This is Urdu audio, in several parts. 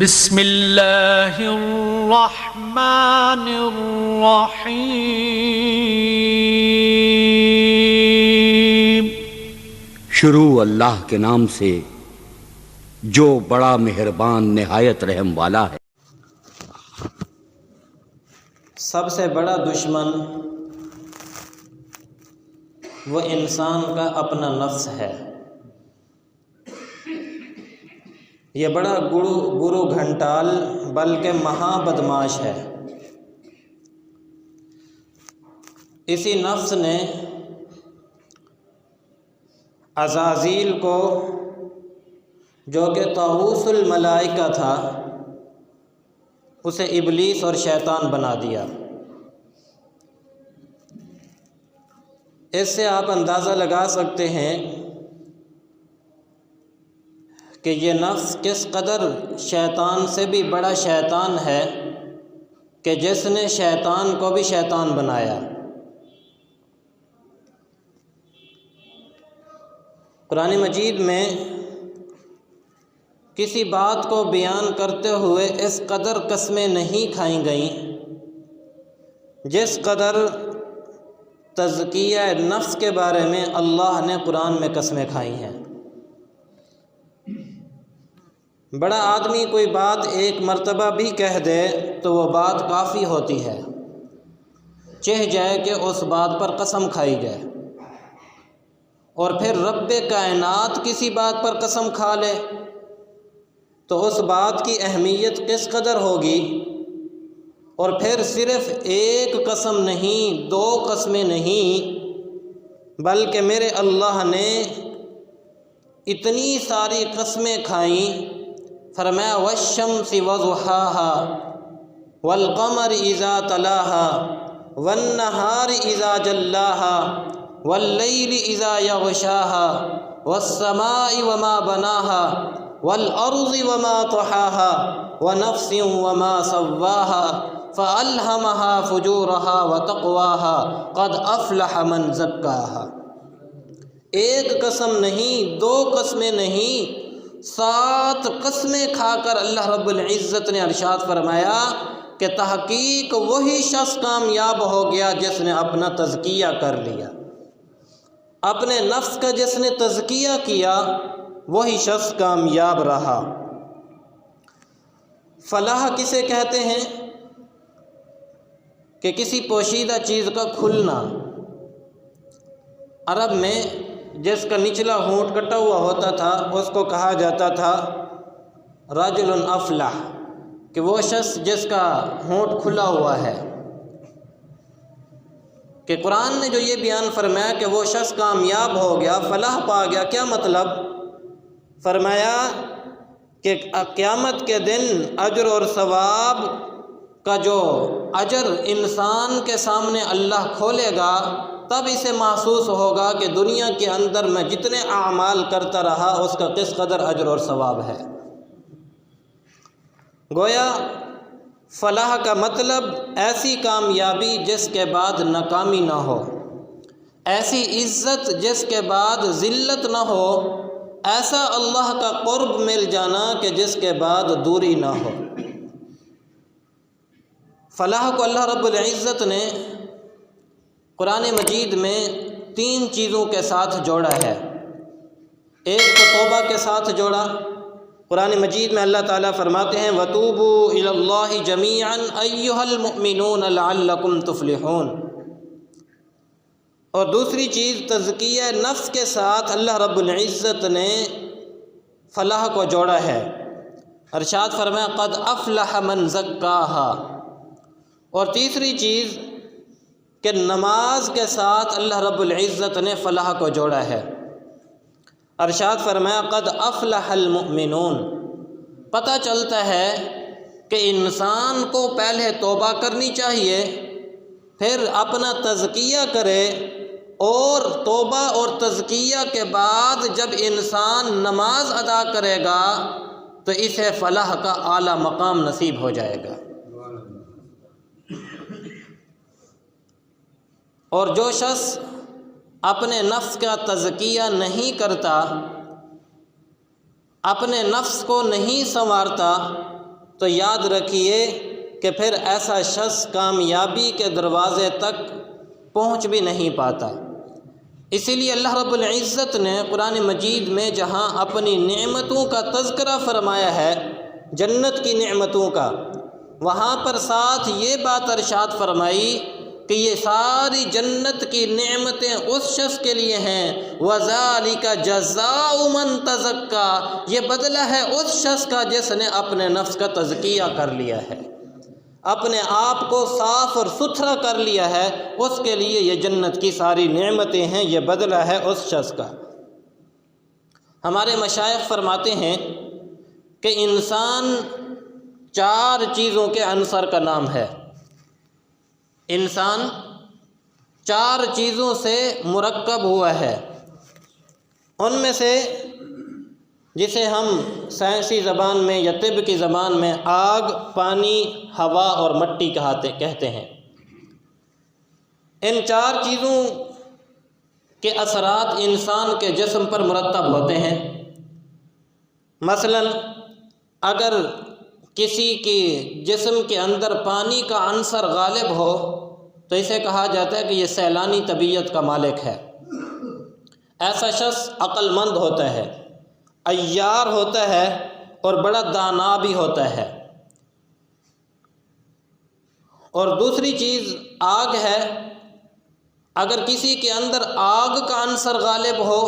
بسم اللہ الرحمن الرحیم۔ شروع اللہ کے نام سے جو بڑا مہربان نہایت رحم والا ہے۔ سب سے بڑا دشمن وہ انسان کا اپنا نفس ہے۔ یہ بڑا گرو گھنٹال بلکہ مہا بدماش ہے۔ اسی نفس نے عزازیل کو، جو کہ طاؤوس الملائکہ تھا، اسے ابلیس اور شیطان بنا دیا۔ اس سے آپ اندازہ لگا سکتے ہیں کہ یہ نفس کس قدر شیطان سے بھی بڑا شیطان ہے کہ جس نے شیطان کو بھی شیطان بنایا۔ قرآن مجید میں کسی بات کو بیان کرتے ہوئے اس قدر قسمیں نہیں کھائی گئیں جس قدر تزکیہ نفس کے بارے میں اللہ نے قرآن میں قسمیں کھائی ہیں۔ بڑا آدمی کوئی بات ایک مرتبہ بھی کہہ دے تو وہ بات کافی ہوتی ہے، چاہ جائے کہ اس بات پر قسم کھائی جائے، اور پھر رب کائنات کسی بات پر قسم کھا لے تو اس بات کی اہمیت کس قدر ہوگی۔ اور پھر صرف ایک قسم نہیں، دو قسمیں نہیں، بلکہ میرے اللہ نے اتنی ساری قسمیں کھائیں۔ فرمایا والشمس وضحاها والقمر اذا تلاها والنهار اذا جلاها والليل اذا يغشاها والسماء وما بناها والارض وما طحاها ونفس وما سواها فألهمها فجورها وتقواها قد افلح من زكاها۔ ایک قسم نہیں، دو قسمیں نہیں، 7 قسمیں کھا کر اللہ رب العزت نے ارشاد فرمایا کہ تحقیق وہی شخص کامیاب ہو گیا جس نے اپنا تزکیہ کر لیا۔ اپنے نفس کا جس نے تزکیہ کیا وہی شخص کامیاب رہا۔ فلاح کسے کہتے ہیں؟ کہ کسی پوشیدہ چیز کا کھلنا۔ عرب میں جس کا نچلا ہونٹ کٹا ہوا ہوتا تھا اس کو کہا جاتا تھا رجل افلح، کہ وہ شخص جس کا ہونٹ کھلا ہوا ہے۔ کہ قرآن نے جو یہ بیان فرمایا کہ وہ شخص کامیاب ہو گیا، فلاح پا گیا، کیا مطلب؟ فرمایا کہ قیامت کے دن اجر اور ثواب کا جو اجر انسان کے سامنے اللہ کھولے گا تب اسے محسوس ہوگا کہ دنیا کے اندر میں جتنے اعمال کرتا رہا اس کا کس قدر اجر اور ثواب ہے۔ گویا فلاح کا مطلب ایسی کامیابی جس کے بعد ناکامی نہ ہو، ایسی عزت جس کے بعد ذلت نہ ہو، ایسا اللہ کا قرب مل جانا کہ جس کے بعد دوری نہ ہو۔ فلاح کو اللہ رب العزت نے قرآن مجید میں 3 چیزوں کے ساتھ جوڑا ہے۔ ایک تو توبہ کے ساتھ جوڑا۔ قرآن مجید میں اللہ تعالیٰ فرماتے ہیں وَتُوبُوا إِلَى اللَّهِ جَمِيعًا أَيُّهَا الْمُؤْمِنُونَ لَعَلَّكُمْ تُفْلِحُونَ۔ اور دوسری چیز تزکیہ نفس کے ساتھ اللہ رب العزت نے فلاح کو جوڑا ہے۔ ارشاد فرمایا قد افلح من زکاها۔ اور تیسری چیز کہ نماز کے ساتھ اللہ رب العزت نے فلاح کو جوڑا ہے۔ ارشاد فرمایا قد افلح المؤمنون۔ پتہ چلتا ہے کہ انسان کو پہلے توبہ کرنی چاہیے، پھر اپنا تزکیہ کرے، اور توبہ اور تزکیہ کے بعد جب انسان نماز ادا کرے گا تو اسے فلاح کا اعلیٰ مقام نصیب ہو جائے گا۔ اور جو شخص اپنے نفس کا تزکیہ نہیں کرتا، اپنے نفس کو نہیں سنوارتا، تو یاد رکھیے کہ پھر ایسا شخص کامیابی کے دروازے تک پہنچ بھی نہیں پاتا۔ اسی لیے اللہ رب العزت نے قرآن مجید میں جہاں اپنی نعمتوں کا تذکرہ فرمایا ہے، جنت کی نعمتوں کا، وہاں پر ساتھ یہ بات ارشاد فرمائی کہ یہ ساری جنت کی نعمتیں اس شخص کے لیے ہیں، وَذَلِكَ جَزَاءُ مَن تَزَكَّىٰ، یہ بدلہ ہے اس شخص کا جس نے اپنے نفس کا تزکیہ کر لیا ہے، اپنے آپ کو صاف اور ستھرا کر لیا ہے، اس کے لیے یہ جنت کی ساری نعمتیں ہیں، یہ بدلہ ہے اس شخص کا۔ ہمارے مشائخ فرماتے ہیں کہ انسان 4 چیزوں کے عنصر کا نام ہے۔ انسان 4 چیزوں سے مرکب ہوا ہے، ان میں سے جسے ہم سائنسی زبان میں یا طب کی زبان میں آگ، پانی، ہوا اور مٹی کہتے ہیں۔ ان 4 چیزوں کے اثرات انسان کے جسم پر مرتب ہوتے ہیں۔ مثلا اگر کسی کی جسم کے اندر پانی کا عنصر غالب ہو تو اسے کہا جاتا ہے کہ یہ سیلانی طبیعت کا مالک ہے۔ ایسا شخص عقل مند ہوتا ہے، عیار ہوتا ہے اور بڑا دانا بھی ہوتا ہے۔ اور دوسری چیز آگ ہے، اگر کسی کے اندر آگ کا عنصر غالب ہو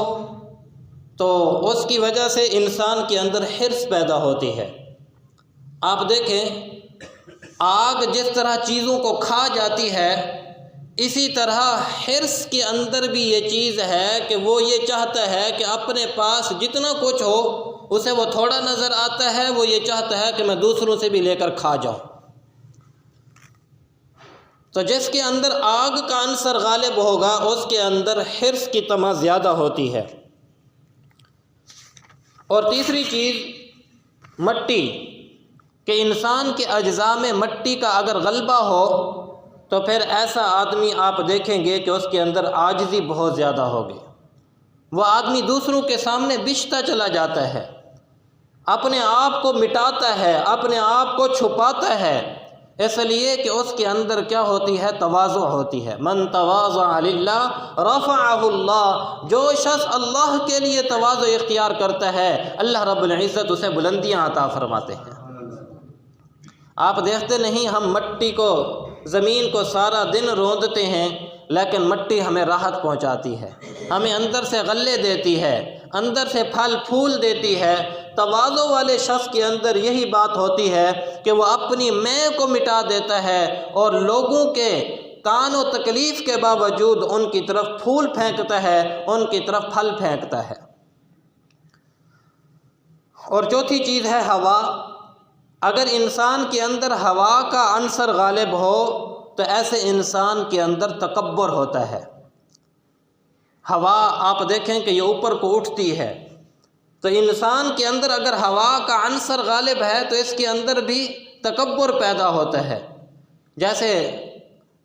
تو اس کی وجہ سے انسان کے اندر حرص پیدا ہوتی ہے۔ آپ دیکھیں آگ جس طرح چیزوں کو کھا جاتی ہے، اسی طرح حرص کے اندر بھی یہ چیز ہے کہ وہ یہ چاہتا ہے کہ اپنے پاس جتنا کچھ ہو اسے وہ تھوڑا نظر آتا ہے، وہ یہ چاہتا ہے کہ میں دوسروں سے بھی لے کر کھا جاؤں۔ تو جس کے اندر آگ کا عنصر غالب ہوگا اس کے اندر حرص کی طمع زیادہ ہوتی ہے۔ اور تیسری چیز مٹی، کہ انسان کے اجزاء میں مٹی کا اگر غلبہ ہو تو پھر ایسا آدمی آپ دیکھیں گے کہ اس کے اندر عاجزی بہت زیادہ ہوگی، وہ آدمی دوسروں کے سامنے بچھتا چلا جاتا ہے، اپنے آپ کو مٹاتا ہے، اپنے آپ کو چھپاتا ہے، اس لیے کہ اس کے اندر کیا ہوتی ہے؟ تواضع ہوتی ہے۔ من تواضع للہ رفعہ اللہ، جو شخص اللہ کے لیے تواضع اختیار کرتا ہے اللہ رب العزت اسے بلندیاں عطا فرماتے ہیں۔ آپ دیکھتے نہیں، ہم مٹی کو، زمین کو سارا دن روندتے ہیں لیکن مٹی ہمیں راحت پہنچاتی ہے، ہمیں اندر سے غلے دیتی ہے، اندر سے پھل پھول دیتی ہے۔ تواضع والے شخص کے اندر یہی بات ہوتی ہے کہ وہ اپنی میں کو مٹا دیتا ہے اور لوگوں کے کان و تکلیف کے باوجود ان کی طرف پھول پھینکتا ہے، ان کی طرف پھل پھینکتا ہے۔ اور چوتھی چیز ہے ہوا۔ اگر انسان کے اندر ہوا کا عنصر غالب ہو تو ایسے انسان کے اندر تکبر ہوتا ہے۔ ہوا آپ دیکھیں کہ یہ اوپر کو اٹھتی ہے، تو انسان کے اندر اگر ہوا کا عنصر غالب ہے تو اس کے اندر بھی تکبر پیدا ہوتا ہے۔ جیسے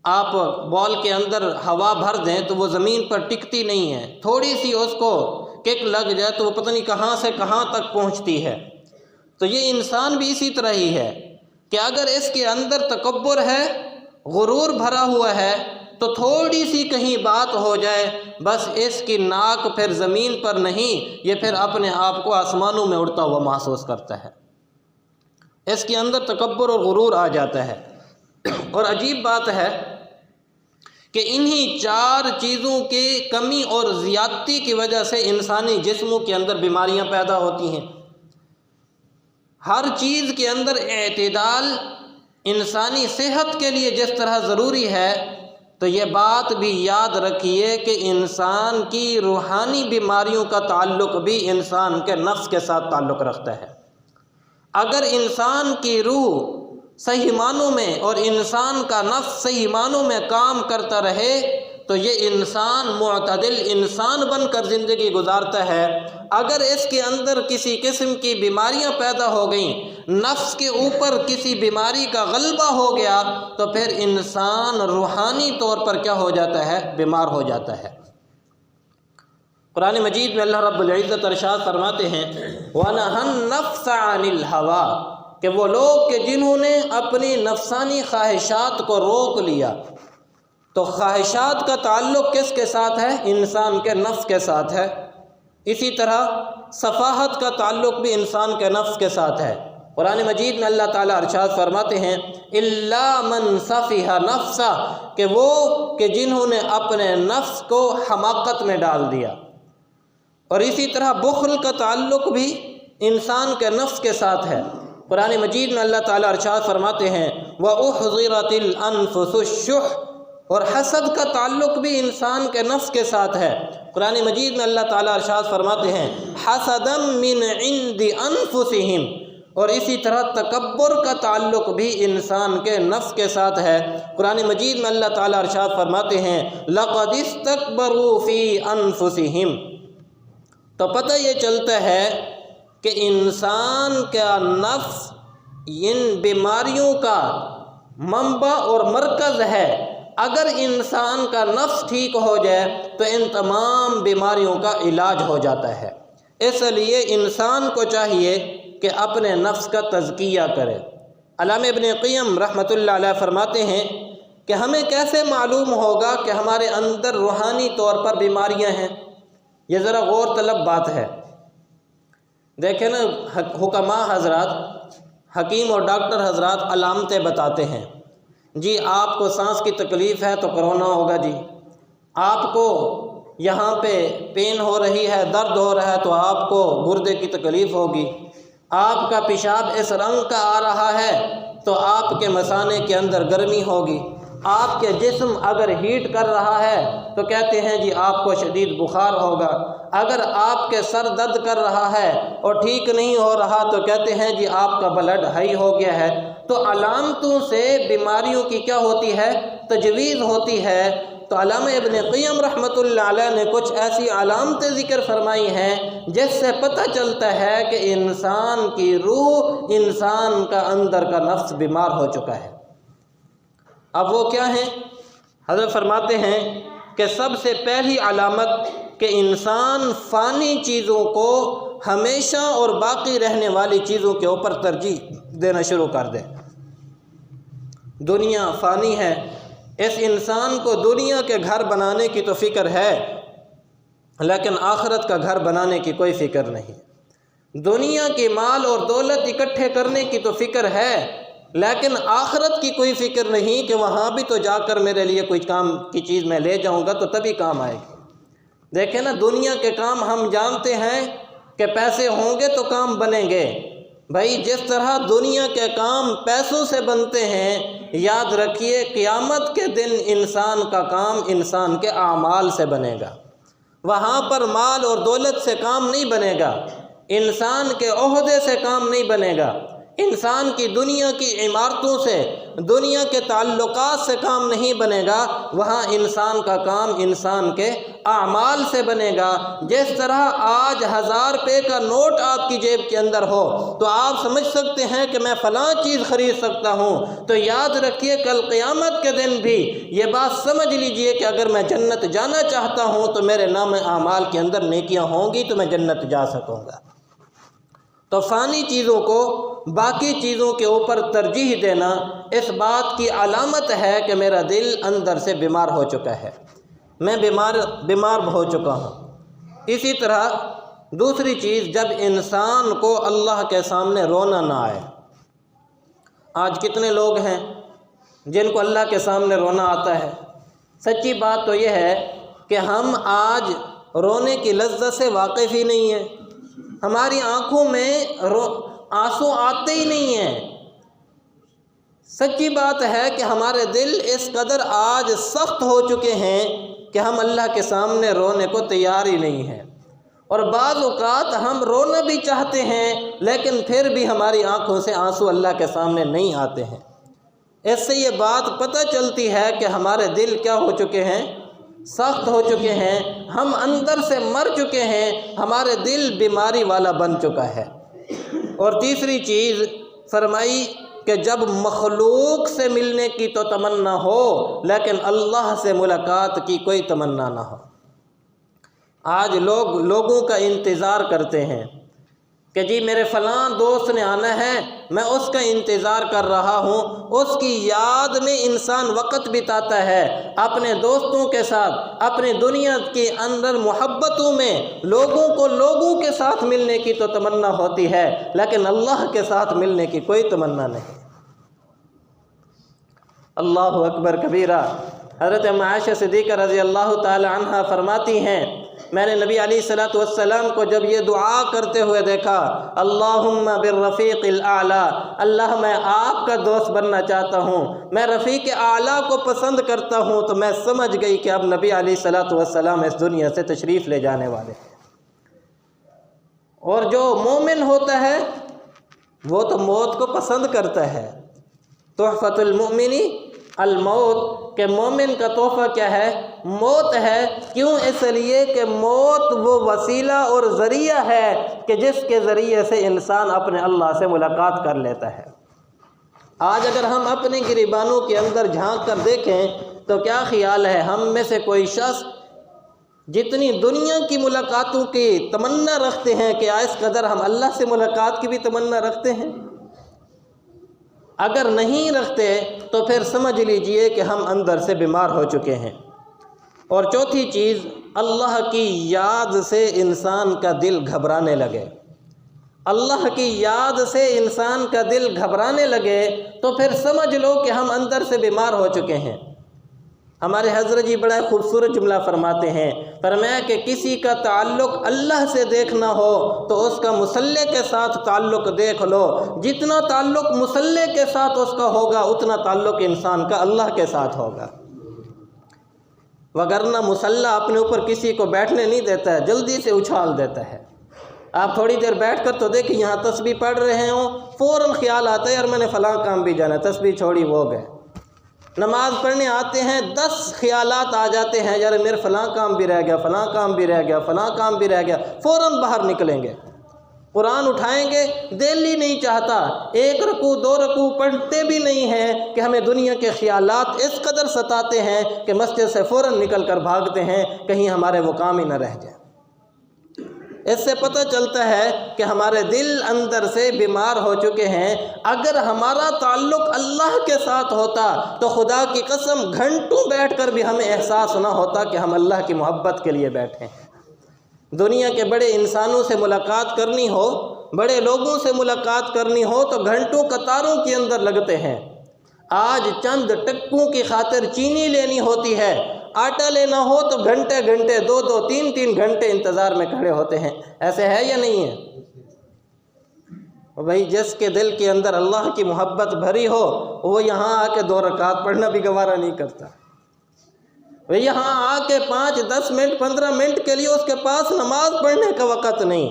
آپ بال کے اندر ہوا بھر دیں تو وہ زمین پر ٹکتی نہیں ہے، تھوڑی سی اس کو کک لگ جائے تو وہ پتہ نہیں کہاں سے کہاں تک پہنچتی ہے۔ تو یہ انسان بھی اسی طرح ہی ہے کہ اگر اس کے اندر تکبر ہے، غرور بھرا ہوا ہے، تو تھوڑی سی کہیں بات ہو جائے بس اس کی ناک پھر زمین پر نہیں، یہ پھر اپنے آپ کو آسمانوں میں اڑتا ہوا محسوس کرتا ہے۔ اس کے اندر تکبر اور غرور آ جاتا ہے۔ اور عجیب بات ہے کہ انہی 4 چیزوں کی کمی اور زیادتی کی وجہ سے انسانی جسموں کے اندر بیماریاں پیدا ہوتی ہیں۔ ہر چیز کے اندر اعتدال انسانی صحت کے لیے جس طرح ضروری ہے، تو یہ بات بھی یاد رکھیے کہ انسان کی روحانی بیماریوں کا تعلق بھی انسان کے نفس کے ساتھ تعلق رکھتا ہے۔ اگر انسان کی روح صحیح معنوں میں اور انسان کا نفس صحیح معنوں میں کام کرتا رہے تو یہ انسان معتدل انسان بن کر زندگی گزارتا ہے۔ اگر اس کے اندر کسی قسم کی بیماریاں پیدا ہو گئیں، نفس کے اوپر کسی بیماری کا غلبہ ہو گیا تو پھر انسان روحانی طور پر کیا ہو جاتا ہے؟ بیمار ہو جاتا ہے۔ قرآن مجید میں اللہ رب العزت ارشاد فرماتے ہیں وَنَهَى النَّفْسَ عَنِ الْهَوَىٰ، کہ وہ لوگ کہ جنہوں نے اپنی نفسانی خواہشات کو روک لیا۔ تو خواہشات کا تعلق کس کے ساتھ ہے؟ انسان کے نفس کے ساتھ ہے۔ اسی طرح سفاہت کا تعلق بھی انسان کے نفس کے ساتھ ہے۔ قرآن مجید میں اللہ تعالیٰ ارشاد فرماتے ہیں الا من سفیہ نفسہ، کہ وہ کہ جنہوں نے اپنے نفس کو حماقت میں ڈال دیا۔ اور اسی طرح بخل کا تعلق بھی انسان کے نفس کے ساتھ ہے۔ قرآن مجید میں اللہ تعالیٰ ارشاد فرماتے ہیں وَأُحْضِرَتِ الْأَنفُسُ الشُّحَّ، اور حسد کا تعلق بھی انسان کے نفس کے ساتھ ہے۔ قرآن مجید میں اللہ تعالیٰ ارشاد فرماتے ہیں حَسَدًا مِّنْ عِنْدِ أَنفُسِهِمْ، اور اسی طرح تکبر کا تعلق بھی انسان کے نفس کے ساتھ ہے۔ قرآن مجید میں اللہ تعالیٰ ارشاد فرماتے ہیں لَقَدِ اسْتَكْبَرُوا فِي أَنفُسِهِمْ۔ تو پتہ یہ چلتا ہے کہ انسان کا نفس ان بیماریوں کا منبع اور مرکز ہے۔ اگر انسان کا نفس ٹھیک ہو جائے تو ان تمام بیماریوں کا علاج ہو جاتا ہے۔ اس لیے انسان کو چاہیے کہ اپنے نفس کا تزکیہ کرے۔ علامہ ابن قیم رحمۃ اللہ علیہ فرماتے ہیں کہ ہمیں کیسے معلوم ہوگا کہ ہمارے اندر روحانی طور پر بیماریاں ہیں؟ یہ ذرا غور طلب بات ہے۔ دیکھیں نا، حکماء حضرات، حکیم اور ڈاکٹر حضرات علامتیں بتاتے ہیں۔ جی آپ کو سانس کی تکلیف ہے تو کرونا ہوگا، جی آپ کو یہاں پہ پین ہو رہی ہے، درد ہو رہا ہے تو آپ کو گردے کی تکلیف ہوگی، آپ کا پیشاب اس رنگ کا آ رہا ہے تو آپ کے مثانے کے اندر گرمی ہوگی، آپ کے جسم اگر ہیٹ کر رہا ہے تو کہتے ہیں جی آپ کو شدید بخار ہوگا، اگر آپ کے سر درد کر رہا ہے اور ٹھیک نہیں ہو رہا تو کہتے ہیں جی آپ کا بلڈ ہائی ہو گیا ہے۔ تو علامتوں سے بیماریوں کی کیا ہوتی ہے؟ تجویز ہوتی ہے۔ تو علامہ ابن قیم رحمۃ اللہ علیہ نے کچھ ایسی علامتیں ذکر فرمائی ہیں جس سے پتہ چلتا ہے کہ انسان کی روح، انسان کا اندر کا نفس بیمار ہو چکا ہے۔ اب وہ کیا ہیں؟ حضرت فرماتے ہیں کہ سب سے پہلی علامت کہ انسان فانی چیزوں کو ہمیشہ اور باقی رہنے والی چیزوں کے اوپر ترجیح دینا شروع کر دے۔ دنیا فانی ہے، اس انسان کو دنیا کے گھر بنانے کی تو فکر ہے لیکن آخرت کا گھر بنانے کی کوئی فکر نہیں۔ دنیا کی مال اور دولت اکٹھے کرنے کی تو فکر ہے لیکن آخرت کی کوئی فکر نہیں کہ وہاں بھی تو جا کر میرے لیے کوئی کام کی چیز میں لے جاؤں گا تو تبھی کام آئے گی۔ دیکھیں نا، دنیا کے کام ہم جانتے ہیں کہ پیسے ہوں گے تو کام بنیں گے۔ بھائی جس طرح دنیا کے کام پیسوں سے بنتے ہیں، یاد رکھیے قیامت کے دن انسان کا کام انسان کے اعمال سے بنے گا۔ وہاں پر مال اور دولت سے کام نہیں بنے گا، انسان کے عہدے سے کام نہیں بنے گا، انسان کی دنیا کی عمارتوں سے، دنیا کے تعلقات سے کام نہیں بنے گا۔ وہاں انسان کا کام انسان کے اعمال سے بنے گا۔ جس طرح آج 1000 روپے کا نوٹ آپ کی جیب کے اندر ہو تو آپ سمجھ سکتے ہیں کہ میں فلاں چیز خرید سکتا ہوں، تو یاد رکھیے کل قیامت کے دن بھی یہ بات سمجھ لیجئے کہ اگر میں جنت جانا چاہتا ہوں تو میرے نام اعمال کے اندر نیکیاں ہوں گی تو میں جنت جا سکوں گا۔ تو فانی چیزوں کو باقی چیزوں کے اوپر ترجیح دینا اس بات کی علامت ہے کہ میرا دل اندر سے بیمار ہو چکا ہے، میں بیمار ہو چکا ہوں۔ اسی طرح دوسری چیز، جب انسان کو اللہ کے سامنے رونا نہ آئے۔ آج کتنے لوگ ہیں جن کو اللہ کے سامنے رونا آتا ہے؟ سچی بات تو یہ ہے کہ ہم آج رونے کی لذت سے واقف ہی نہیں ہیں، ہماری آنکھوں میں آنسو آتے ہی نہیں ہیں۔ سچی بات ہے کہ ہمارے دل اس قدر آج سخت ہو چکے ہیں کہ ہم اللہ کے سامنے رونے کو تیار ہی نہیں ہیں، اور بعض اوقات ہم رونا بھی چاہتے ہیں لیکن پھر بھی ہماری آنکھوں سے آنسو اللہ کے سامنے نہیں آتے ہیں۔ اس سے یہ بات پتہ چلتی ہے کہ ہمارے دل کیا ہو چکے ہیں؟ سخت ہو چکے ہیں، ہم اندر سے مر چکے ہیں، ہمارے دل بیماری والا بن چکا ہے۔ اور تیسری چیز فرمائی کہ جب مخلوق سے ملنے کی تو تمنا ہو لیکن اللہ سے ملاقات کی کوئی تمنا نہ ہو۔ آج لوگوں کا انتظار کرتے ہیں، کہ جی میرے فلاں دوست نے آنا ہے، میں اس کا انتظار کر رہا ہوں، اس کی یاد میں انسان وقت بتاتا ہے اپنے دوستوں کے ساتھ، اپنے دنیا کے اندر محبتوں میں لوگوں کے ساتھ ملنے کی تو تمنا ہوتی ہے، لیکن اللہ کے ساتھ ملنے کی کوئی تمنا نہیں۔ اللہ اکبر کبیرہ۔ حضرت عائشہ صدیقہ رضی اللہ تعالی عنہ فرماتی ہیں، میں نے نبی علیہ الصلوۃ والسلام کو جب یہ دعا کرتے ہوئے دیکھا، اللہم بالرفیق الاعلی، اللہ میں آپ کا دوست بننا چاہتا ہوں، میں رفیق اعلیٰ کو پسند کرتا ہوں، تو میں سمجھ گئی کہ اب نبی علیہ الصلوۃ والسلام اس دنیا سے تشریف لے جانے والے ہیں۔ اور جو مومن ہوتا ہے وہ تو موت کو پسند کرتا ہے۔ تحفۃ المؤمن الموت، کہ مومن کا تحفہ کیا ہے؟ موت ہے۔ کیوں؟ اس لیے کہ موت وہ وسیلہ اور ذریعہ ہے کہ جس کے ذریعے سے انسان اپنے اللہ سے ملاقات کر لیتا ہے۔ آج اگر ہم اپنے گریبانوں کے اندر جھانک کر دیکھیں تو کیا خیال ہے ہم میں سے کوئی شخص جتنی دنیا کی ملاقاتوں کی تمنا رکھتے ہیں کہ اس قدر ہم اللہ سے ملاقات کی بھی تمنا رکھتے ہیں؟ اگر نہیں رکھتے تو پھر سمجھ لیجئے کہ ہم اندر سے بیمار ہو چکے ہیں۔ اور چوتھی چیز، اللہ کی یاد سے انسان کا دل گھبرانے لگے۔ اللہ کی یاد سے انسان کا دل گھبرانے لگے تو پھر سمجھ لو کہ ہم اندر سے بیمار ہو چکے ہیں۔ ہمارے حضرت جی بڑا خوبصورت جملہ فرماتے ہیں، فرمایا کہ کسی کا تعلق اللہ سے دیکھنا ہو تو اس کا مصلی کے ساتھ تعلق دیکھ لو، جتنا تعلق مصلی کے ساتھ اس کا ہوگا اتنا تعلق انسان کا اللہ کے ساتھ ہوگا۔ وگرنہ مصلی اپنے اوپر کسی کو بیٹھنے نہیں دیتا ہے، جلدی سے اچھال دیتا ہے۔ آپ تھوڑی دیر بیٹھ کر تو دیکھیں یہاں تسبیح پڑھ رہے ہوں، فوراً خیال آتا ہے یار میں نے فلاں کام بھی جانا ہے، تسبیح چھوڑی وہ گئے۔ نماز پڑھنے آتے ہیں 10 خیالات آ جاتے ہیں، یار میرے فلاں کام بھی رہ گیا، فلاں کام بھی رہ گیا، فلاں کام بھی رہ گیا، فوراً باہر نکلیں گے۔ قرآن اٹھائیں گے، دل ہی نہیں چاہتا، 1 رکوع 2 رکوع پڑھتے بھی نہیں ہیں کہ ہمیں دنیا کے خیالات اس قدر ستاتے ہیں کہ مسجد سے فوراً نکل کر بھاگتے ہیں کہیں ہمارے وہ کام ہی نہ رہ جائے۔ اس سے پتہ چلتا ہے کہ ہمارے دل اندر سے بیمار ہو چکے ہیں۔ اگر ہمارا تعلق اللہ کے ساتھ ہوتا تو خدا کی قسم گھنٹوں بیٹھ کر بھی ہمیں احساس نہ ہوتا کہ ہم اللہ کی محبت کے لیے بیٹھے ہیں۔ دنیا کے بڑے انسانوں سے ملاقات کرنی ہو، بڑے لوگوں سے ملاقات کرنی ہو تو گھنٹوں قطاروں کے اندر لگتے ہیں۔ آج چند ٹکوں کی خاطر چینی لینی ہوتی ہے، آٹا لینا ہو تو گھنٹے 2 3 گھنٹے انتظار میں کھڑے ہوتے ہیں۔ ایسے ہے یا نہیں ہے؟ بھائی جس کے دل کے اندر اللہ کی محبت بھری ہو وہ یہاں آ کے 2 رکعت پڑھنا بھی گوارا نہیں کرتا۔ وہ یہاں آ کے 5 10 منٹ 15 منٹ کے لیے اس کے پاس نماز پڑھنے کا وقت نہیں۔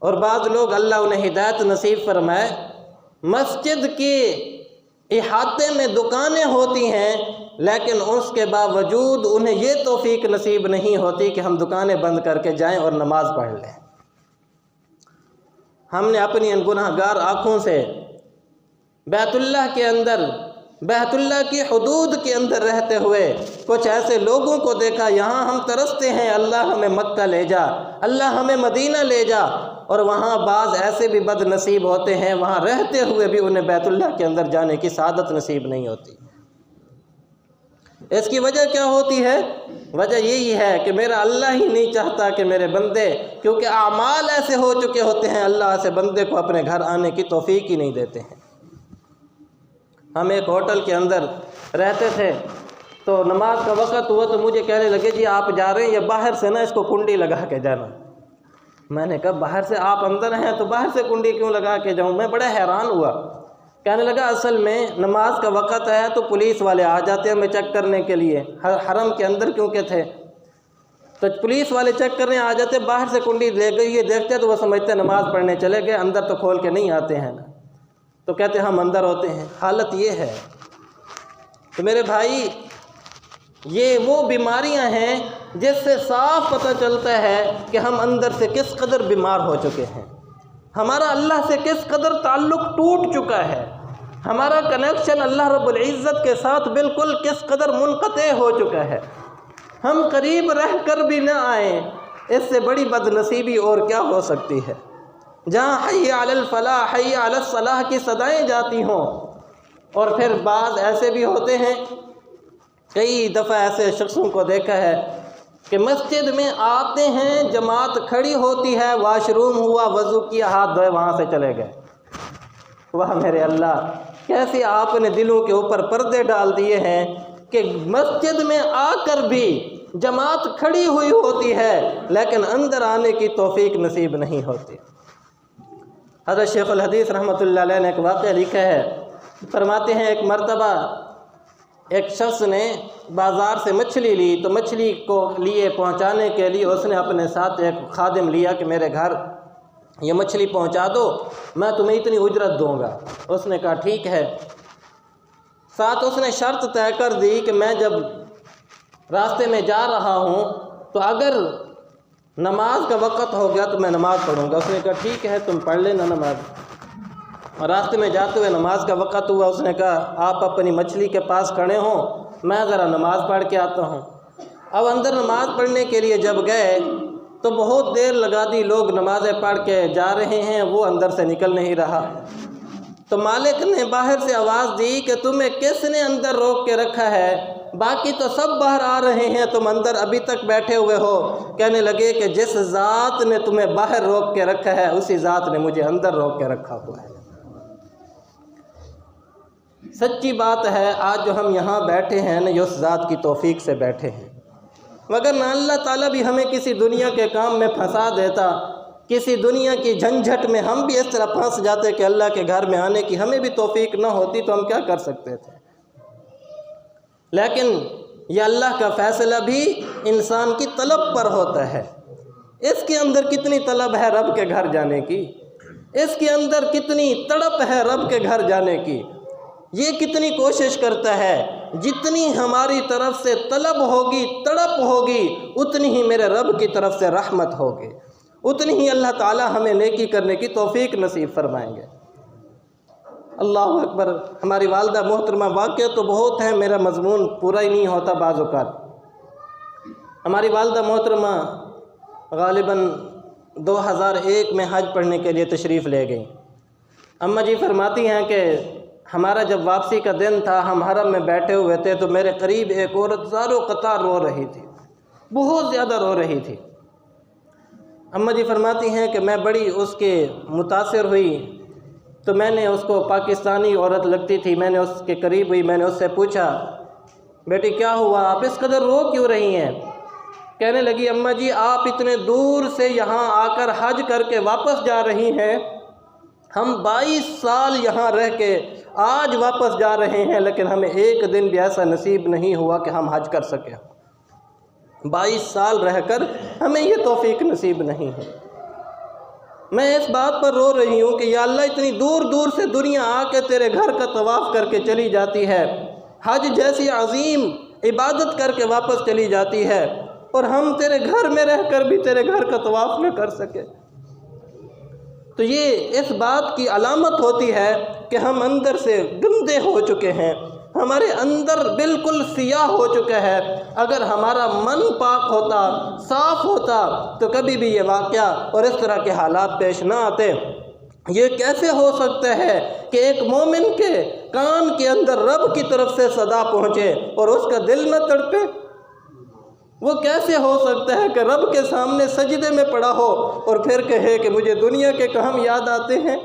اور بعض لوگ اللہ انہیں ہدایت نصیب فرمائے، مسجد کے احاطے میں دکانیں ہوتی ہیں لیکن اس کے باوجود انہیں یہ توفیق نصیب نہیں ہوتی کہ ہم دکانیں بند کر کے جائیں اور نماز پڑھ لیں۔ ہم نے اپنی ان گناہ گار آنکھوں سے بیت اللہ کے اندر، بیت اللہ کی حدود کے اندر رہتے ہوئے کچھ ایسے لوگوں کو دیکھا، یہاں ہم ترستے ہیں اللہ ہمیں مکہ لے جا، اللہ ہمیں مدینہ لے جا، اور وہاں بعض ایسے بھی بد نصیب ہوتے ہیں وہاں رہتے ہوئے بھی انہیں بیت اللہ کے اندر جانے کی سعادت نصیب نہیں ہوتی۔ اس کی وجہ کیا ہوتی ہے؟ وجہ یہی ہے کہ میرا اللہ ہی نہیں چاہتا کہ میرے بندے، کیونکہ اعمال ایسے ہو چکے ہوتے ہیں اللہ سے بندے کو اپنے گھر آنے کی توفیق ہی نہیں دیتے ہیں۔ ہم ایک ہوٹل کے اندر رہتے تھے تو نماز کا وقت ہوا تو مجھے کہنے لگے جی آپ جا رہے ہیں یا باہر سے نا اس کو کنڈی لگا کے جانا۔ میں نے کہا باہر سے آپ اندر ہیں تو باہر سے کنڈی کیوں لگا کے جاؤں؟ میں بڑا حیران ہوا۔ کہنے لگا اصل میں نماز کا وقت آیا تو پولیس والے آ جاتے ہیں ہمیں چیک کرنے کے لیے، حرم کے اندر کیونکہ تھے تو پولیس والے چیک کرنے آ جاتے، باہر سے کنڈی لے گئی یہ دیکھتے تو وہ سمجھتے نماز پڑھنے چلے گئے، اندر تو کھول کے نہیں آتے ہیں نا، تو کہتے ہم اندر ہوتے ہیں۔ حالت یہ ہے تو میرے بھائی یہ وہ بیماریاں ہیں جس سے صاف پتہ چلتا ہے کہ ہم اندر سے کس قدر بیمار ہو چکے ہیں، ہمارا اللہ سے کس قدر تعلق ٹوٹ چکا ہے، ہمارا کنیکشن اللہ رب العزت کے ساتھ بالکل کس قدر منقطع ہو چکا ہے۔ ہم قریب رہ کر بھی نہ آئیں، اس سے بڑی بد نصیبی اور کیا ہو سکتی ہے؟ جہاں حی علی الفلاح حی علی الصلاح کی صدائیں جاتی ہوں، اور پھر بعض ایسے بھی ہوتے ہیں، کئی دفعہ ایسے شخصوں کو دیکھا ہے کہ مسجد میں آتے ہیں، جماعت کھڑی ہوتی ہے، واش روم ہوا، وضو کیا، ہاتھ دھوئے، وہاں سے چلے گئے۔ واہ میرے اللہ، کیسے آپ نے دلوں کے اوپر پردے ڈال دیے ہیں کہ مسجد میں آ کر بھی جماعت کھڑی ہوئی ہوتی ہے لیکن اندر آنے کی توفیق نصیب نہیں ہوتی۔ حضرت شیخ الحدیث رحمۃ اللہ علیہ نے ایک واقعہ لکھا ہے، فرماتے ہیں ایک مرتبہ ایک شخص نے بازار سے مچھلی لی، تو مچھلی کو لیے پہنچانے کے لیے اس نے اپنے ساتھ ایک خادم لیا کہ میرے گھر یہ مچھلی پہنچا دو، میں تمہیں اتنی اجرت دوں گا۔ اس نے کہا ٹھیک ہے۔ ساتھ اس نے شرط طے کر دی کہ میں جب راستے میں جا رہا ہوں تو اگر نماز کا وقت ہو گیا تو میں نماز پڑھوں گا۔ اس نے کہا ٹھیک ہے، تم پڑھ لینا نماز۔ اور راستے میں جاتے ہوئے نماز کا وقت ہوا، اس نے کہا آپ اپنی مچھلی کے پاس کھڑے ہوں، میں ذرا نماز پڑھ کے آتا ہوں۔ اب اندر نماز پڑھنے کے لیے جب گئے تو بہت دیر لگا دی، لوگ نمازیں پڑھ کے جا رہے ہیں، وہ اندر سے نکل نہیں رہا۔ تو مالک نے باہر سے آواز دی کہ تمہیں کس نے اندر روک کے رکھا ہے؟ باقی تو سب باہر آ رہے ہیں، تم اندر ابھی تک بیٹھے ہوئے ہو۔ کہنے لگے کہ جس ذات نے تمہیں باہر روک کے رکھا ہے اسی ذات نے مجھے اندر روک کے رکھا ہوا ہے۔ سچی بات ہے، آج جو ہم یہاں بیٹھے ہیں نا، یہ اس ذات کی توفیق سے بیٹھے ہیں، مگر نہ اللہ تعالیٰ بھی ہمیں کسی دنیا کے کام میں پھنسا دیتا، کسی دنیا کی جھنجھٹ میں ہم بھی اس طرح پھنس جاتے کہ اللہ کے گھر میں آنے کی ہمیں بھی توفیق نہ ہوتی تو ہم کیا کر سکتے تھے۔ لیکن یہ اللہ کا فیصلہ بھی انسان کی طلب پر ہوتا ہے۔ اس کے اندر کتنی طلب ہے رب کے گھر جانے کی، اس کے اندر کتنی تڑپ ہے رب کے گھر جانے کی، یہ کتنی کوشش کرتا ہے۔ جتنی ہماری طرف سے طلب ہوگی، تڑپ ہوگی، اتنی ہی میرے رب کی طرف سے رحمت ہوگی، اتنی ہی اللہ تعالی ہمیں نیکی کرنے کی توفیق نصیب فرمائیں گے۔ اللہ اکبر۔ ہماری والدہ محترمہ، واقعہ تو بہت ہیں، میرا مضمون پورا ہی نہیں ہوتا بعض اوقات۔ ہماری والدہ محترمہ غالباً 2001 میں حج پڑھنے کے لیے تشریف لے گئیں۔ اماں جی فرماتی ہیں کہ ہمارا جب واپسی کا دن تھا، ہم حرم میں بیٹھے ہوئے تھے تو میرے قریب ایک عورت زارو قطار رو رہی تھی، بہت زیادہ رو رہی تھی۔ اماں جی فرماتی ہیں کہ میں بڑی اس کے متاثر ہوئی، تو میں نے اس کو، پاکستانی عورت لگتی تھی، میں نے اس کے قریب ہوئی، میں نے اس سے پوچھا بیٹی کیا ہوا، آپ اس قدر رو کیوں رہی ہیں؟ کہنے لگی اماں جی آپ اتنے دور سے یہاں آ کر حج کر کے واپس جا رہی ہیں، ہم 22 سال یہاں رہ کے آج واپس جا رہے ہیں، لیکن ہمیں ایک دن بھی ایسا نصیب نہیں ہوا کہ ہم حج کر سکیں۔ 22 سال رہ کر ہمیں یہ توفیق نصیب نہیں ہے۔ میں اس بات پر رو رہی ہوں کہ یا اللہ اتنی دور دور سے دنیا آ کے تیرے گھر کا طواف کر کے چلی جاتی ہے، حج جیسی عظیم عبادت کر کے واپس چلی جاتی ہے، اور ہم تیرے گھر میں رہ کر بھی تیرے گھر کا طواف نہ کر سکے۔ تو یہ اس بات کی علامت ہوتی ہے کہ ہم اندر سے گندے ہو چکے ہیں، ہمارے اندر بالکل سیاہ ہو چکا ہے۔ اگر ہمارا من پاک ہوتا، صاف ہوتا، تو کبھی بھی یہ واقعہ اور اس طرح کے حالات پیش نہ آتے۔ یہ کیسے ہو سکتا ہے کہ ایک مومن کے کان کے اندر رب کی طرف سے صدا پہنچے اور اس کا دل نہ تڑپے؟ وہ کیسے ہو سکتا ہے کہ رب کے سامنے سجدے میں پڑا ہو اور پھر کہے کہ مجھے دنیا کے کام یاد آتے ہیں؟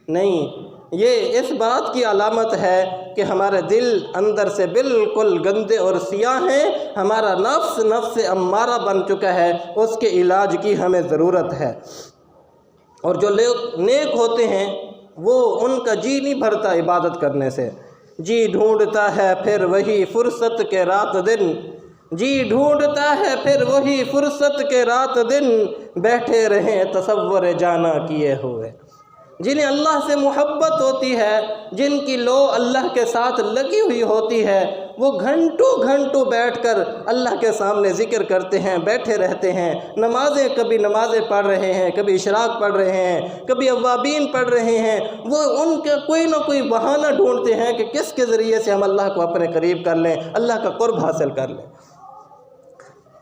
نہیں، یہ اس بات کی علامت ہے کہ ہمارے دل اندر سے بالکل گندے اور سیاہ ہیں، ہمارا نفس امارہ بن چکا ہے، اس کے علاج کی ہمیں ضرورت ہے۔ اور جو لوگ نیک ہوتے ہیں وہ ان کا جی نہیں بھرتا عبادت کرنے سے، جی ڈھونڈتا ہے پھر وہی فرصت کے رات دن، جی ڈھونڈتا ہے پھر وہی فرصت کے رات دن، بیٹھے رہیں تصور جانا کیے ہوئے۔ جنہیں اللہ سے محبت ہوتی ہے، جن کی لو اللہ کے ساتھ لگی ہوئی ہوتی ہے، وہ گھنٹوں گھنٹوں بیٹھ کر اللہ کے سامنے ذکر کرتے ہیں، بیٹھے رہتے ہیں، کبھی نمازیں پڑھ رہے ہیں، کبھی اشراق پڑھ رہے ہیں، کبھی اوابین پڑھ رہے ہیں۔ وہ ان کا کوئی نہ کوئی بہانہ ڈھونڈتے ہیں کہ کس کے ذریعے سے ہم اللہ کو اپنے قریب کر لیں، اللہ کا قرب حاصل کر لیں۔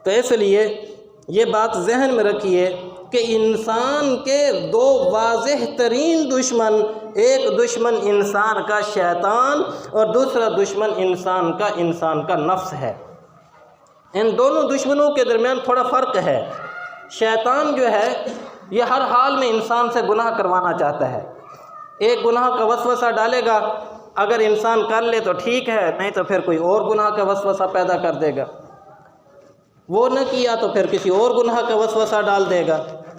تو اس لیے یہ بات ذہن میں رکھیے کہ انسان کے دو واضح ترین دشمن، ایک دشمن انسان کا شیطان اور دوسرا دشمن انسان کا نفس ہے۔ ان دونوں دشمنوں کے درمیان تھوڑا فرق ہے۔ شیطان جو ہے یہ ہر حال میں انسان سے گناہ کروانا چاہتا ہے۔ ایک گناہ کا وسوسہ ڈالے گا، اگر انسان کر لے تو ٹھیک ہے، نہیں تو پھر کوئی اور گناہ کا وسوسہ پیدا کر دے گا، وہ نہ کیا تو پھر کسی اور گناہ کا وسوسہ ڈال دے گا،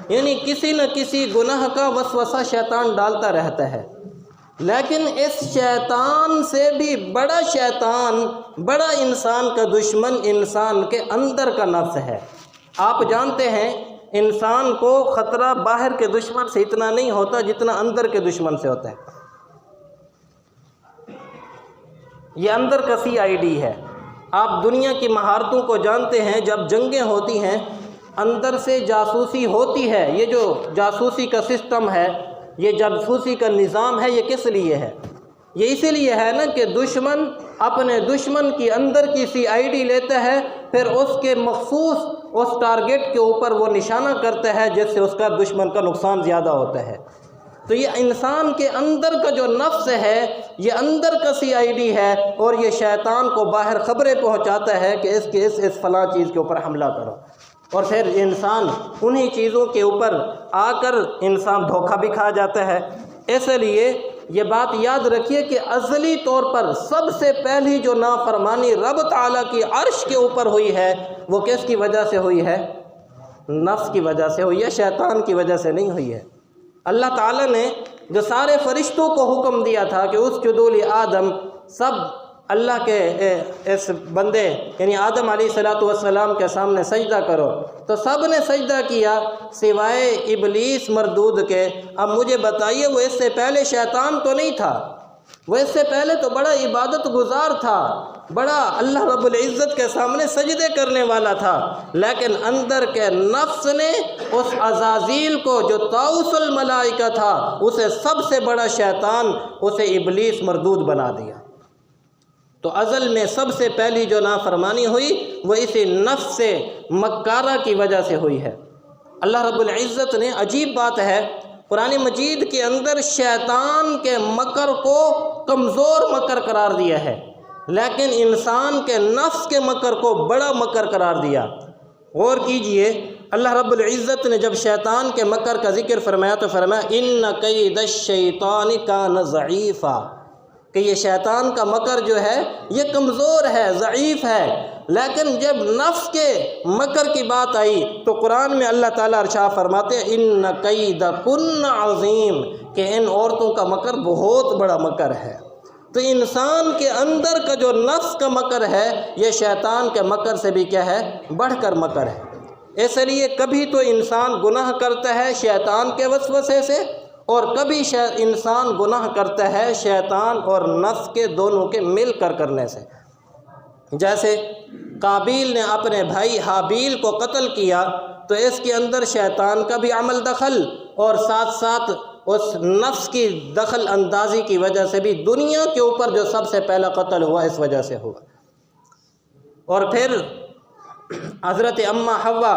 یعنی کسی نہ کسی گناہ کا وسوسہ شیطان ڈالتا رہتا ہے۔ لیکن اس شیطان سے بھی بڑا شیطان، بڑا انسان کا دشمن انسان کے اندر کا نفس ہے۔ آپ جانتے ہیں انسان کو خطرہ باہر کے دشمن سے اتنا نہیں ہوتا جتنا اندر کے دشمن سے ہوتا ہے۔ یہ اندر کا CID ہے۔ آپ دنیا کی مہارتوں کو جانتے ہیں، جب جنگیں ہوتی ہیں اندر سے جاسوسی ہوتی ہے۔ یہ جو جاسوسی کا سسٹم ہے، یہ جاسوسی کا نظام ہے، یہ کس لیے ہے؟ یہ اسی لیے ہے نا کہ دشمن اپنے دشمن کی اندر کی CID لیتا ہے، پھر اس کے مخصوص اس ٹارگٹ کے اوپر وہ نشانہ کرتا ہے جس سے اس کا دشمن کا نقصان زیادہ ہوتا ہے۔ تو یہ انسان کے اندر کا جو نفس ہے یہ اندر کا CID ہے، اور یہ شیطان کو باہر خبریں پہنچاتا ہے کہ اس فلاں چیز کے اوپر حملہ کرو، اور پھر انسان انہی چیزوں کے اوپر آ کر انسان دھوکہ بھی کھا جاتا ہے۔ اس لیے یہ بات یاد رکھیے کہ ازلی طور پر سب سے پہلی جو نافرمانی رب تعالیٰ کی عرش کے اوپر ہوئی ہے وہ کس کی وجہ سے ہوئی ہے؟ نفس کی وجہ سے ہوئی ہے، شیطان کی وجہ سے نہیں ہوئی ہے۔ اللہ تعالیٰ نے جو سارے فرشتوں کو حکم دیا تھا کہ اسجدوا لآدم، سب اللہ کے اس بندے یعنی آدم علیہ السلام کے سامنے سجدہ کرو، تو سب نے سجدہ کیا سوائے ابلیس مردود کے۔ اب مجھے بتائیے وہ اس سے پہلے شیطان تو نہیں تھا، وہ اس سے پہلے تو بڑا عبادت گزار تھا، بڑا اللہ رب العزت کے سامنے سجدے کرنے والا تھا، لیکن اندر کے نفس نے اس عزازیل کو جو طاؤس الملائکہ تھا اسے سب سے بڑا شیطان، اسے ابلیس مردود بنا دیا۔ تو ازل میں سب سے پہلی جو نافرمانی ہوئی وہ اسی نفس سے مکارہ کی وجہ سے ہوئی ہے۔ اللہ رب العزت نے، عجیب بات ہے، قرآن مجید کے اندر شیطان کے مکر کو کمزور مکر قرار دیا ہے، لیکن انسان کے نفس کے مکر کو بڑا مکر قرار دیا۔ غور کیجئے، اللہ رب العزت نے جب شیطان کے مکر کا ذکر فرمایا تو فرمایا ان کید الشیطان کان ضعیفا، کہ یہ شیطان کا مکر جو ہے یہ کمزور ہے، ضعیف ہے۔ لیکن جب نفس کے مکر کی بات آئی تو قرآن میں اللہ تعالیٰ ارشاد فرماتے ہیں ان کیدکن عظیم، کہ ان عورتوں کا مکر بہت بڑا مکر ہے۔ تو انسان کے اندر کا جو نفس کا مکر ہے یہ شیطان کے مکر سے بھی کیا ہے؟ بڑھ کر مکر ہے۔ اس لیے کبھی تو انسان گناہ کرتا ہے شیطان کے وسوسے سے، اور کبھی انسان گناہ کرتا ہے شیطان اور نفس کے دونوں کے مل کر کرنے سے۔ جیسے قابیل نے اپنے بھائی حابیل کو قتل کیا تو اس کے اندر شیطان کا بھی عمل دخل، اور ساتھ ساتھ اس نفس کی دخل اندازی کی وجہ سے بھی دنیا کے اوپر جو سب سے پہلا قتل ہوا اس وجہ سے ہوا۔ اور پھر حضرت اماں حوا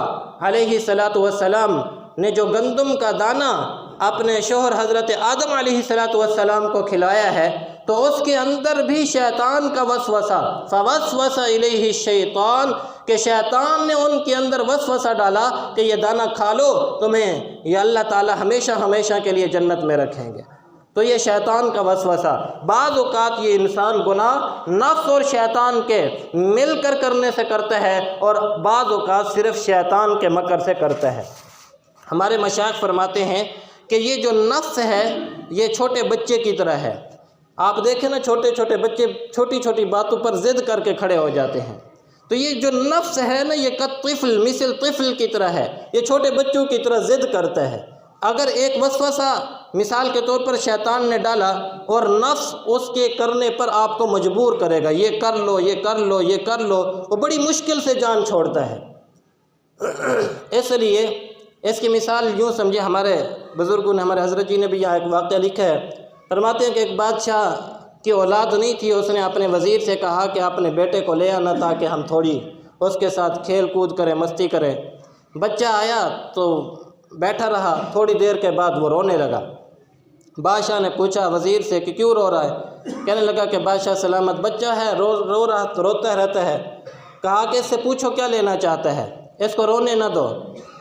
علیہ السلام نے جو گندم کا دانہ اپنے شوہر حضرت آدم علیہ السلام کو کھلایا ہے تو اس کے اندر بھی شیطان کا وسوسہ، فوسوس الیہ الشیطان، کہ شیطان نے ان کے اندر وسوسہ ڈالا کہ یہ دانہ کھا لو، تمہیں یہ اللہ تعالی ہمیشہ ہمیشہ کے لیے جنت میں رکھیں گے۔ تو یہ شیطان کا وسوسہ، بعض اوقات یہ انسان گناہ نفس اور شیطان کے مل کر کرنے سے کرتا ہے، اور بعض اوقات صرف شیطان کے مکر سے کرتا ہے۔ ہمارے مشائخ فرماتے ہیں کہ یہ جو نفس ہے یہ چھوٹے بچے کی طرح ہے۔ آپ دیکھیں نا، چھوٹے چھوٹے بچے چھوٹی چھوٹی باتوں پر ضد کر کے کھڑے ہو جاتے ہیں۔ تو یہ جو نفس ہے نا یہ کطفل، مثل طفل کی طرح ہے، یہ چھوٹے بچوں کی طرح ضد کرتا ہے۔ اگر ایک وسوسہ مثال کے طور پر شیطان نے ڈالا اور نفس اس کے کرنے پر آپ کو مجبور کرے گا، یہ کر لو، یہ کر لو، یہ کر لو، وہ بڑی مشکل سے جان چھوڑتا ہے۔ اس لیے اس کی مثال یوں سمجھے، ہمارے بزرگوں نے، ہمارے حضرت جی نے بھی یہاں ایک واقعہ لکھا ہے۔ فرماتے ہیں کہ ایک بادشاہ کی اولاد نہیں تھی، اس نے اپنے وزیر سے کہا کہ اپنے بیٹے کو لے آنا تاکہ ہم تھوڑی اس کے ساتھ کھیل کود کریں، مستی کریں۔ بچہ آیا تو بیٹھا رہا، تھوڑی دیر کے بعد وہ رونے لگا۔ بادشاہ نے پوچھا وزیر سے کہ کیوں رو رہا ہے؟ کہنے لگا کہ بادشاہ سلامت بچہ ہے، روتا رہتا ہے۔ کہا کہ اس سے پوچھو کیا لینا چاہتا ہے، اس کو رونے نہ دو۔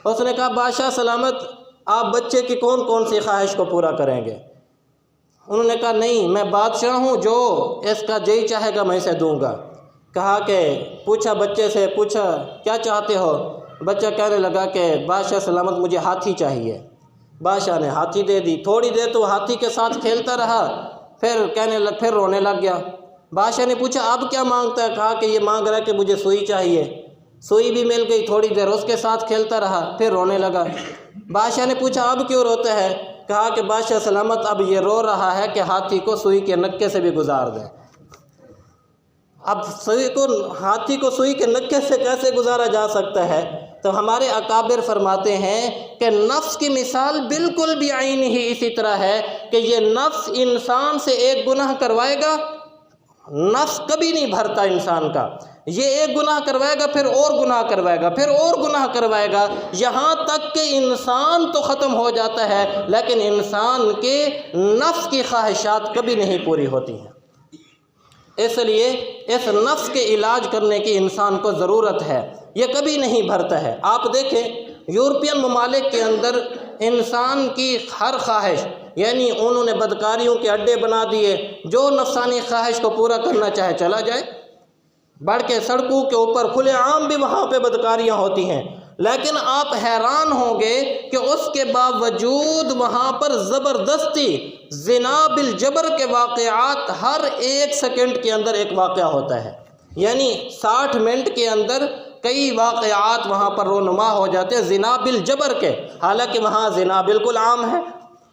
اس نے کہا بادشاہ سلامت آپ بچے کی کون کون سی خواہش کو پورا کریں گے؟ انہوں نے کہا نہیں، میں بادشاہ ہوں، جو اس کا جی چاہے گا میں اسے دوں گا۔ کہا کہ پوچھا بچے سے، پوچھا کیا چاہتے ہو؟ بچہ کہنے لگا کہ بادشاہ سلامت مجھے ہاتھی چاہیے۔ بادشاہ نے ہاتھی دے دی۔ تھوڑی دیر تو ہاتھی کے ساتھ کھیلتا رہا، پھر رونے لگ گیا۔ بادشاہ نے پوچھا اب کیا مانگتا ہے؟ کہا کہ یہ مانگ رہا ہے کہ مجھے سوئی چاہیے۔ سوئی بھی مل گئی، تھوڑی دیر اس کے ساتھ کھیلتا رہا، پھر رونے لگا۔ بادشاہ نے پوچھا اب کیوں روتا ہے؟ کہا کہ بادشاہ سلامت اب یہ رو رہا ہے کہ ہاتھی کو سوئی کے نکے سے بھی گزار دیں۔ اب ہاتھی کو سوئی کے نکے سے کیسے گزارا جا سکتا ہے؟ تو ہمارے اکابر فرماتے ہیں کہ نفس کی مثال بالکل بھی عین ہی اسی طرح ہے کہ یہ نفس انسان سے ایک گناہ کروائے گا، نفس کبھی نہیں بھرتا انسان کا، یہ ایک گناہ کروائے گا، پھر اور گناہ کروائے گا، پھر اور گناہ کروائے گا، یہاں تک کہ انسان تو ختم ہو جاتا ہے لیکن انسان کے نفس کی خواہشات کبھی نہیں پوری ہوتی ہیں۔ اس لیے اس نفس کے علاج کرنے کی انسان کو ضرورت ہے، یہ کبھی نہیں بھرتا ہے۔ آپ دیکھیں یورپین ممالک کے اندر انسان کی ہر خواہش، یعنی انہوں نے بدکاریوں کے اڈے بنا دیے، جو نفسانی خواہش کو پورا کرنا چاہے چلا جائے، بڑھ کے سڑکوں کے اوپر کھلے عام بھی وہاں پہ بدکاریاں ہوتی ہیں، لیکن آپ حیران ہوں گے کہ اس کے باوجود وہاں پر زبردستی زنا بالجبر کے واقعات ہر ایک سیکنڈ کے اندر ایک واقعہ ہوتا ہے، یعنی 60 منٹ کے اندر کئی واقعات وہاں پر رونما ہو جاتے ہیں زنا بالجبر کے، حالانکہ وہاں زنا بالکل عام ہے۔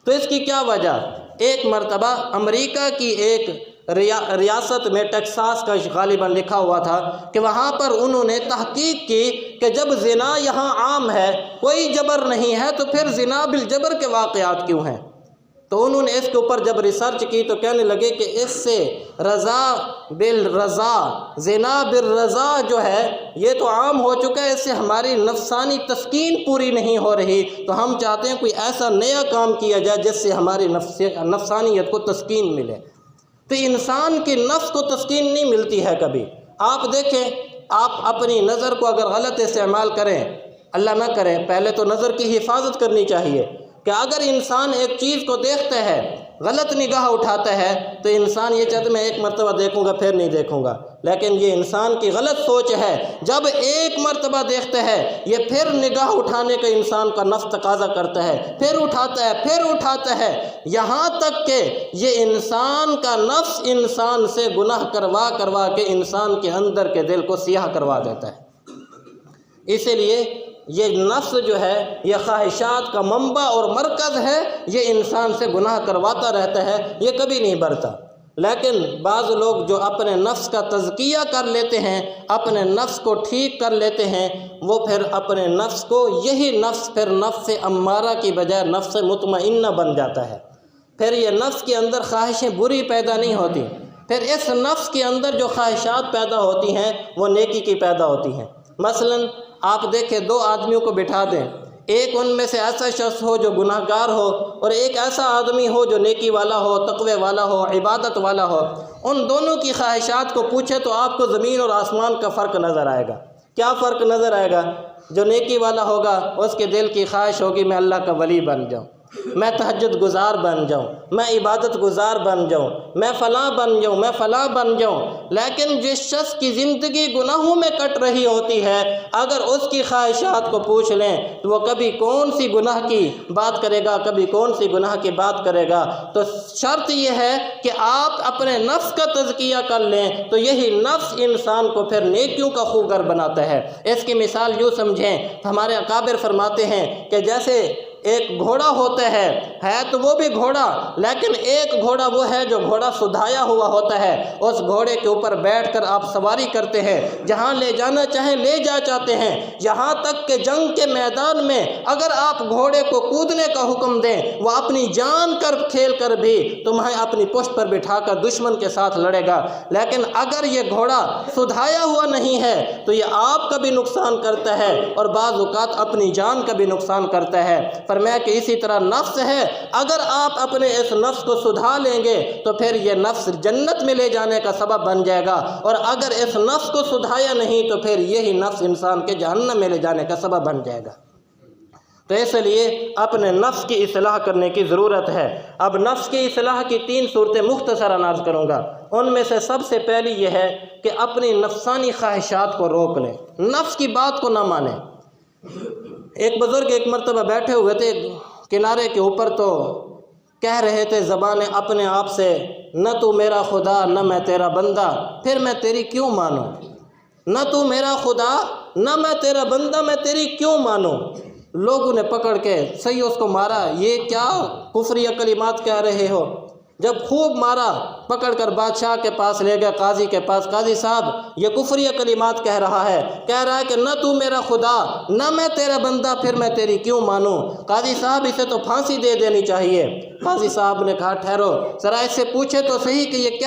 تو اس کی کیا وجہ؟ ایک مرتبہ امریکہ کی ایک ریاست میں ٹیکساس کا غالباً لکھا ہوا تھا کہ وہاں پر انہوں نے تحقیق کی کہ جب زنا یہاں عام ہے، کوئی جبر نہیں ہے، تو پھر زنا بالجبر کے واقعات کیوں ہیں؟ تو انہوں نے اس کے اوپر جب ریسرچ کی تو کہنے لگے کہ اس سے رضا بالرضا، زنا بالرضا جو ہے یہ تو عام ہو چکا ہے، اس سے ہماری نفسانی تسکین پوری نہیں ہو رہی، تو ہم چاہتے ہیں کوئی ایسا نیا کام کیا جائے جس سے ہماری نفسانیت کو تسکین ملے۔ تو انسان کی نفس کو تسکین نہیں ملتی ہے کبھی۔ آپ دیکھیں، آپ اپنی نظر کو اگر غلط استعمال کریں، اللہ نہ کرے، پہلے تو نظر کی حفاظت کرنی چاہیے کہ اگر انسان ایک چیز کو دیکھتا ہے، غلط نگاہ اٹھاتا ہے، تو انسان یہ چاہتا ہے میں ایک مرتبہ دیکھوں گا پھر نہیں دیکھوں گا، لیکن یہ انسان کی غلط سوچ ہے۔ جب ایک مرتبہ دیکھتا ہے، یہ پھر نگاہ اٹھانے کا انسان کا نفس تقاضا کرتا ہے، پھر اٹھاتا ہے، پھر اٹھاتا ہے، یہاں تک کہ یہ انسان کا نفس انسان سے گناہ کروا کے انسان کے اندر کے دل کو سیاہ کروا دیتا ہے۔ اسی لیے یہ نفس جو ہے یہ خواہشات کا منبع اور مرکز ہے، یہ انسان سے گناہ کرواتا رہتا ہے، یہ کبھی نہیں بھرتا۔ لیکن بعض لوگ جو اپنے نفس کا تزکیہ کر لیتے ہیں، اپنے نفس کو ٹھیک کر لیتے ہیں، وہ پھر اپنے نفس کو، یہی نفس پھر نفس امارہ کی بجائے نفس مطمئنہ بن جاتا ہے۔ پھر یہ نفس کے اندر خواہشیں بری پیدا نہیں ہوتی، پھر اس نفس کے اندر جو خواہشات پیدا ہوتی ہیں وہ نیکی کی پیدا ہوتی ہیں۔ مثلاً آپ دیکھیں، 2 آدمیوں کو بٹھا دیں، ایک ان میں سے ایسا شخص ہو جو گناہ گار ہو اور ایک ایسا آدمی ہو جو نیکی والا ہو، تقوی والا ہو، عبادت والا ہو، ان دونوں کی خواہشات کو پوچھے تو آپ کو زمین اور آسمان کا فرق نظر آئے گا۔ کیا فرق نظر آئے گا؟ جو نیکی والا ہوگا اس کے دل کی خواہش ہوگی میں اللہ کا ولی بن جاؤں، میں تہجد گزار بن جاؤں، میں عبادت گزار بن جاؤں، میں فلاں بن جاؤں، میں فلاں بن جاؤں۔ لیکن جس شخص کی زندگی گناہوں میں کٹ رہی ہوتی ہے، اگر اس کی خواہشات کو پوچھ لیں تو وہ کبھی کون سی گناہ کی بات کرے گا، کبھی کون سی گناہ کی بات کرے گا۔ تو شرط یہ ہے کہ آپ اپنے نفس کا تزکیہ کر لیں، تو یہی نفس انسان کو پھر نیکیوں کا خوگر بناتا ہے۔ اس کی مثال یوں سمجھیں، ہمارے اکابر فرماتے ہیں کہ جیسے ایک گھوڑا ہوتا ہے تو وہ بھی گھوڑا، لیکن ایک گھوڑا وہ ہے جو گھوڑا سدھایا ہوا ہوتا ہے، اس گھوڑے کے اوپر بیٹھ کر آپ سواری کرتے ہیں، جہاں لے جانا چاہیں لے جا چاہتے ہیں، یہاں تک کہ جنگ کے میدان میں اگر آپ گھوڑے کو کودنے کا حکم دیں، وہ اپنی جان کر کھیل کر بھی تمہیں اپنی پشت پر بٹھا کر دشمن کے ساتھ لڑے گا۔ لیکن اگر یہ گھوڑا سدھایا ہوا نہیں ہے تو یہ آپ کا بھی نقصان کرتا ہے اور بعض اوقات اپنی جان کا بھی نقصان کرتا ہے۔ فرمایا کہ اسی طرح نفس ہے، اگر آپ اپنے اس نفس کو سدھا لیں گے تو پھر یہ نفس جنت میں لے جانے کا سبب بن جائے گا، اور اگر اس نفس کو سدھایا نہیں تو پھر یہی نفس انسان کے جہنم میں لے جانے کا سبب بن جائے گا۔ تو اس لیے اپنے نفس کی اصلاح کرنے کی ضرورت ہے۔ اب نفس کی اصلاح کی 3 صورتیں مختصر عرض کروں گا۔ ان میں سے سب سے پہلی یہ ہے کہ اپنی نفسانی خواہشات کو روک لیں، نفس کی بات کو نہ مانیں۔ ایک بزرگ ایک مرتبہ بیٹھے ہوئے تھے کنارے کے اوپر، تو کہہ رہے تھے زبانیں اپنے آپ سے، نہ تو میرا خدا نہ میں تیرا بندہ، پھر میں تیری کیوں مانوں؟ نہ تو میرا خدا نہ میں تیرا بندہ، میں تیری کیوں مانوں؟ لوگوں نے پکڑ کے صحیح اس کو مارا، یہ کیا کفریہ کلمات کہہ رہے ہو؟ جب خوب مارا، پکڑ کر بادشاہ کے پاس لے گئے، قاضی کے پاس، قاضی صاحب یہ کفریہ کلمات کہہ رہا ہے کہ نہ تو میرا خدا نہ میں تیرا بندہ، پھر میں تیری کیوں مانوں؟ قاضی صاحب اسے تو پھانسی دے دینی چاہیے۔ قاضی صاحب نے کہا ٹھہرو ذرا اس سے پوچھے تو صحیح کہ یہ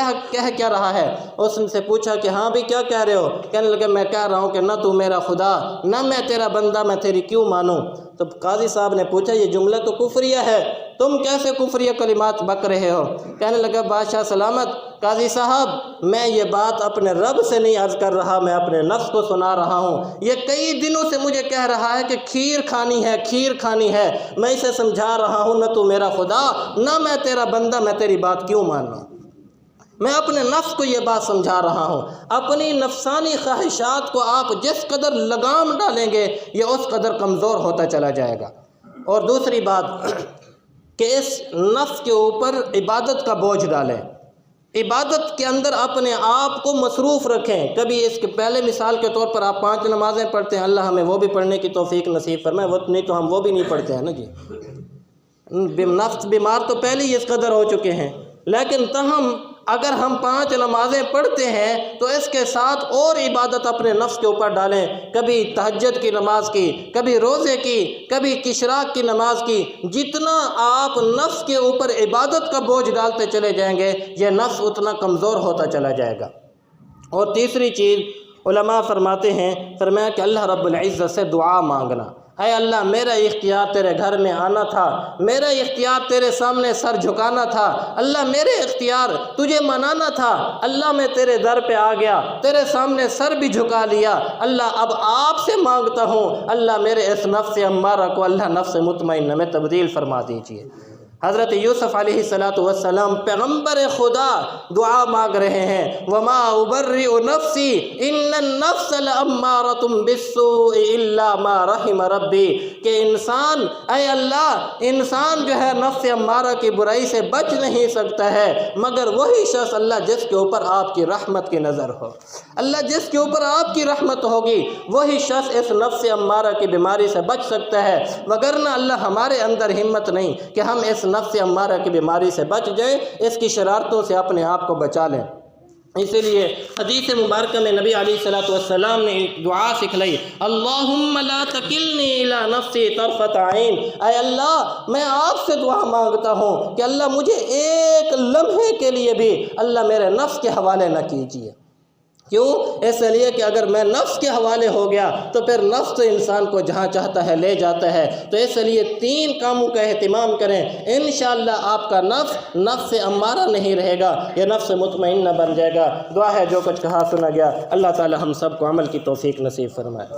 کہہ رہا ہے۔ اس نے سے پوچھا کہ ہاں بھی کیا کہہ رہے ہو؟ کہنے لگے میں کہہ رہا ہوں کہ نہ تو میرا خدا نہ میں تیرا بندہ، میں تیری کیوں مانوں؟ تو قاضی صاحب نے پوچھا یہ جملہ تو کفریہ ہے، تم کیسے کفریہ کلمات بک رہے ہو؟ کہنے لگا بادشاہ سلامت، قاضی صاحب میں یہ بات اپنے رب سے نہیں عرض کر رہا، میں اپنے نفس کو سنا رہا ہوں۔ یہ کئی دنوں سے مجھے کہہ رہا ہے کہ کھیر کھانی ہے، کھیر کھانی ہے، میں اسے سمجھا رہا ہوں نہ تو میرا خدا نہ میں تیرا بندہ، میں تیری بات کیوں مانوں؟ میں اپنے نفس کو یہ بات سمجھا رہا ہوں۔ اپنی نفسانی خواہشات کو آپ جس قدر لگام ڈالیں گے یہ اس قدر کمزور ہوتا چلا جائے گا۔ اور دوسری بات کہ اس نفس کے اوپر عبادت کا بوجھ ڈالیں، عبادت کے اندر اپنے آپ کو مصروف رکھیں۔ کبھی اس کے پہلے مثال کے طور پر آپ 5 نمازیں پڑھتے ہیں، اللہ ہمیں وہ بھی پڑھنے کی توفیق نصیب فرمائے، وہ نہیں تو ہم وہ بھی نہیں پڑھتے ہیں نا جی۔ نفس بیمار تو پہلے ہی اس قدر ہو چکے ہیں، لیکن تاہم اگر ہم 5 نمازیں پڑھتے ہیں تو اس کے ساتھ اور عبادت اپنے نفس کے اوپر ڈالیں، کبھی تہجد کی نماز کی، کبھی روزے کی، کبھی اشراق کی نماز کی۔ جتنا آپ نفس کے اوپر عبادت کا بوجھ ڈالتے چلے جائیں گے یہ نفس اتنا کمزور ہوتا چلا جائے گا۔ اور تیسری چیز علماء فرماتے ہیں، فرمایا کہ اللہ رب العزت سے دعا مانگنا۔ اے اللہ میرا اختیار تیرے گھر میں آنا تھا، میرا اختیار تیرے سامنے سر جھکانا تھا، اللہ میرے اختیار تجھے منانا تھا، اللہ میں تیرے در پہ آ گیا، تیرے سامنے سر بھی جھکا لیا، اللہ اب آپ سے مانگتا ہوں، اللہ میرے اس نفس امارہ کو اللہ نفس مطمئنہ میں تبدیل فرما دیجیے۔ حضرت یوسف علیہ السلام پیغمبر خدا دعا مانگ رہے ہیں، وما ابرئ نفسی ان النفس لامارۃ بالسوء الا ما رحم ربی، کہ انسان اے اللہ انسان جو ہے نفس امارہ کی برائی سے بچ نہیں سکتا ہے مگر وہی شخص اللہ جس کے اوپر آپ کی رحمت کی نظر ہو، اللہ جس کے اوپر آپ کی رحمت ہوگی وہی شخص اس نفس امارہ کی بیماری سے بچ سکتا ہے، وگرنہ اللہ ہمارے اندر ہمت نہیں کہ ہم اس نفس امارہ کی بیماری سے بچ جائیں، اس کی شرارتوں سے اپنے آپ کو بچا لیں۔ اسی لیے حدیث مبارکہ میں نبی علیہ السلام نے ایک دعا سکھلائی، اللہم لا تکلنی الی نفسی طرفۃ عین، اے اللہ میں آپ سے دعا مانگتا ہوں کہ اللہ مجھے ایک لمحے کے لیے بھی اللہ میرے نفس کے حوالے نہ کیجیے۔ کیوں؟ اس لیے کہ اگر میں نفس کے حوالے ہو گیا تو پھر نفس تو انسان کو جہاں چاہتا ہے لے جاتا ہے۔ تو اس لیے 3 کاموں کا اہتمام کریں، انشاءاللہ آپ کا نفس امارہ نہیں رہے گا، یہ نفس مطمئنہ بن جائے گا۔ دعا ہے جو کچھ کہا سنا گیا اللہ تعالی ہم سب کو عمل کی توفیق نصیب فرمائے۔